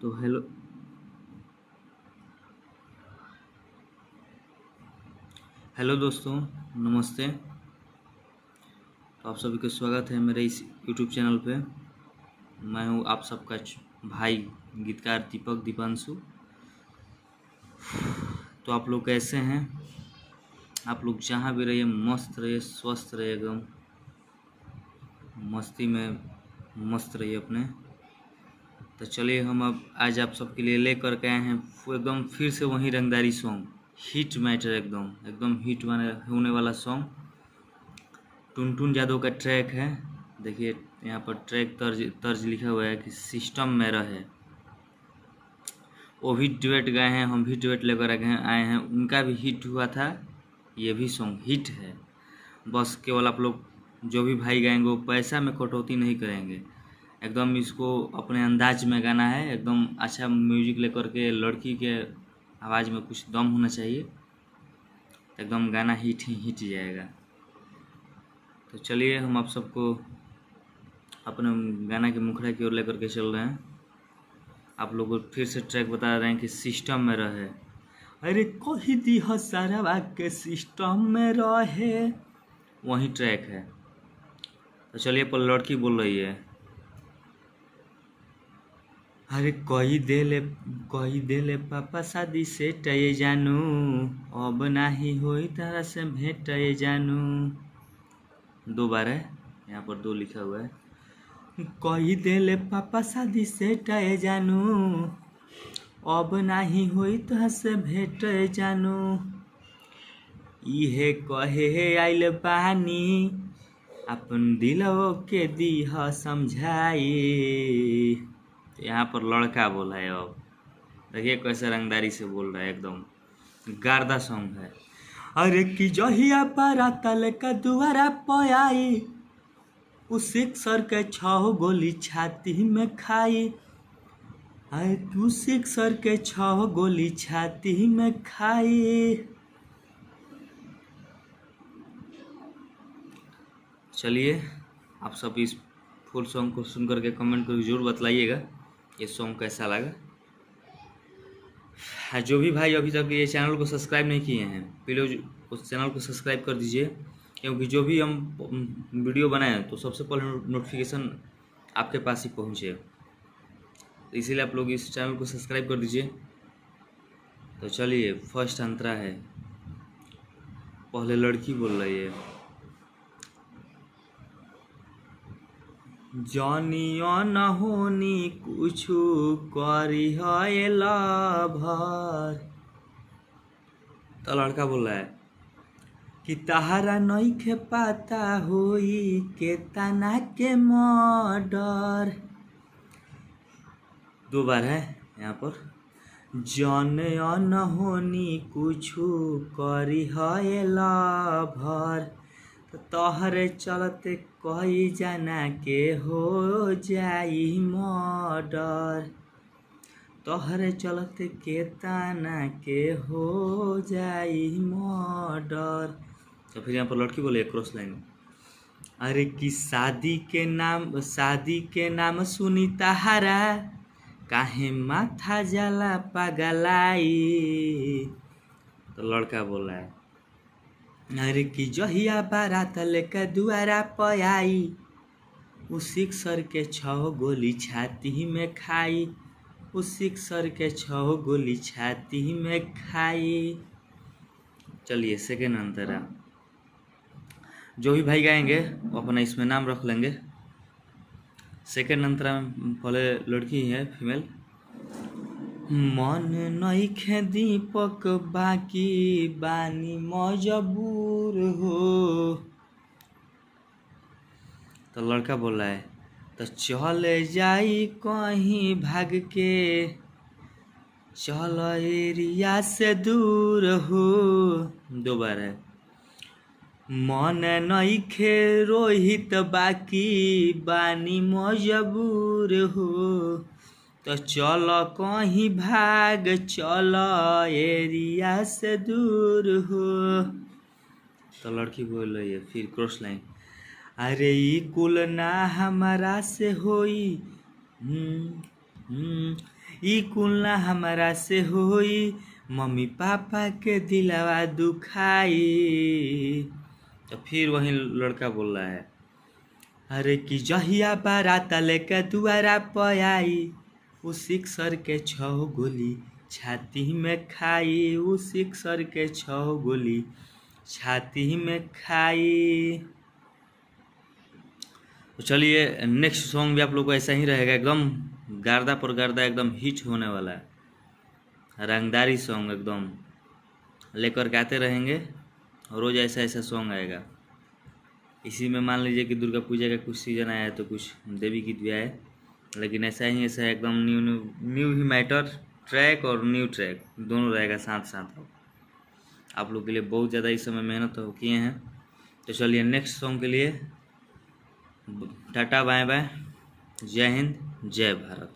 तो hello hello दोस्तों, नमस्ते। तो आप सभी का स्वागत है मेरे इस यूट्यूब चैनल पे। मैं हूँ आप सबका भाई गीतकार दीपक दीपांशु। तो आप लोग कैसे हैं? आप लोग जहाँ भी रहिए मस्त रहिए, स्वस्थ रहिए, एकदम मस्ती में मस्त रहिए अपने। तो चलिए हम अब आज आप सबके लिए लेकर के आए हैं एकदम फिर से वही रंगदारी सॉन्ग, हिट मैटर, एकदम एकदम हिट होने वाला सॉन्ग। टुनटुन यादव का ट्रैक है। देखिए यहाँ पर ट्रैक तर्ज लिखा हुआ है कि सिस्टम में रहे। वो भी डुएट गए हैं, हम भी डुएट लेकर आए हैं। उनका भी हिट हुआ था, ये भी सॉन्ग हिट है। बस केवल आप लोग जो भी भाई गाएंगे वो पैसा में कटौती नहीं करेंगे। एकदम इसको अपने अंदाज में गाना है, एकदम अच्छा म्यूजिक लेकर के। लड़की के आवाज़ में कुछ दम होना चाहिए, एकदम गाना हिट ही हिट जाएगा। तो चलिए हम आप सबको अपने गाना के मुखड़ा की ओर लेकर के चल रहे हैं। आप लोग को फिर से ट्रैक बता रहे हैं कि सिस्टम में रहे। अरे कही दी सारा के सिस्टम में रहे, वही ट्रैक है। तो चलिए पर लड़की बोल रही है, अरे कही देले पापा शादी से टये जानू, अब नाही होई तारा से भेंट जानू। दो बार है, यहाँ पर दो लिखा हुआ है। कही देले पापा शादी से टये जानू, अब नाही होई तारा से भेंट जानू। इहे कहे आइल बानी, अपन दिलवो के दीह समझाई। यहाँ पर लड़का बोला है। अब देखिए कैसे रंगदारी से बोल रहा है, एकदम गार्दा सॉन्ग है। अरे कि जहिया बारातल का दुआरा पयाई, उस सिक्सर के 6 गोली छाती में खाई। अरे तू सिक्सर के 6 गोली छाती में खाई। चलिए आप सब इस फुल सॉन्ग को सुन करके कमेंट करके जरूर बतलाइएगा ये सॉन्ग कैसा लगा। जो भी भाई अभी तक ये चैनल को सब्सक्राइब नहीं किए हैं, प्लीज़ उस चैनल को सब्सक्राइब कर दीजिए, क्योंकि जो भी हम वीडियो बनाएं तो सबसे पहले नोटिफिकेशन आपके पास ही पहुँचे। तो इसीलिए आप लोग इस चैनल को सब्सक्राइब कर दीजिए। तो चलिए फर्स्ट अंतरा है। पहले लड़की बोल रही है, जानियो न होनी कुछु करी है लभर। तो लड़का बोल रहा है कि तहारा नइखे पता होई के तना के मर्डर। दो बार है यहाँ पर। जानियो न होनी कुछु करी है लभर, तोहरे चलते कई जना के हो जाई मर्डर। तोहरे चलते के तना के हो जाई मर्डर। तो फिर यहाँ पर लड़की बोले क्रॉस लाइन, अरे कि शादी के नाम सुनी तहारा, काहे माथा जाला पगलाई। तो लड़का बोला है, अरे कि जहिया बारात लेकर दुआरा पयाई, उस सिक्सर के 6 गोली छाती में खाई। उस सिक्सर के 6 गोली छाती में खाई। चलिए सेकेंड अंतरा। जो भी भाई गाएंगे वो अपना इसमें नाम रख लेंगे। सेकेंड अंतरा में पहले लड़की है, फीमेल। मन नइखे दीपक बाकी बानी मजबूर हो। तो लड़का बोल रहा है, तो चले जाई कहीं भाग के, चल एरिया से दूर हो। दो बार है। मन नइखे रोहित बाकी बानी मजबूर हो, तो चल कहीं भाग, चल एरिया से दूर हो। तो लड़की बोल रही है फिर क्रॉस लाइन, अरे ई कुल ना हमारा से होई, ई कुलना हमारा से होई, मम्मी पापा के दिलावा दुखाई। तो फिर वही लड़का बोल रहा है, अरे कि जहिया बाराता लेके दुआरा पे आई, उ सिक्सर के 6 गोली छाती में खाई, उ सिक्सर के 6 गोली छाती में खाई। तो चलिए नेक्स्ट सॉन्ग भी आप लोग को ऐसा ही रहेगा, एकदम गर्दा पर गर्दा एकदम हिट होने वाला है, रंगदारी सॉन्ग एकदम लेकर के आते रहेंगे। रोज़ ऐसा ऐसा सॉन्ग आएगा। इसी में मान लीजिए कि दुर्गा पूजा का कुछ सीज़न आया है तो कुछ देवी गीत भी आए, लेकिन ऐसा ही एकदम न्यू न्यू न्यू ही मैटर ट्रैक और न्यू ट्रैक दोनों रहेगा साथ साथ। आप लोग के लिए बहुत ज़्यादा इस समय मेहनत तो किए हैं। तो चलिए नेक्स्ट सॉन्ग के लिए टाटा बाय बाय, जय हिंद जय भारत।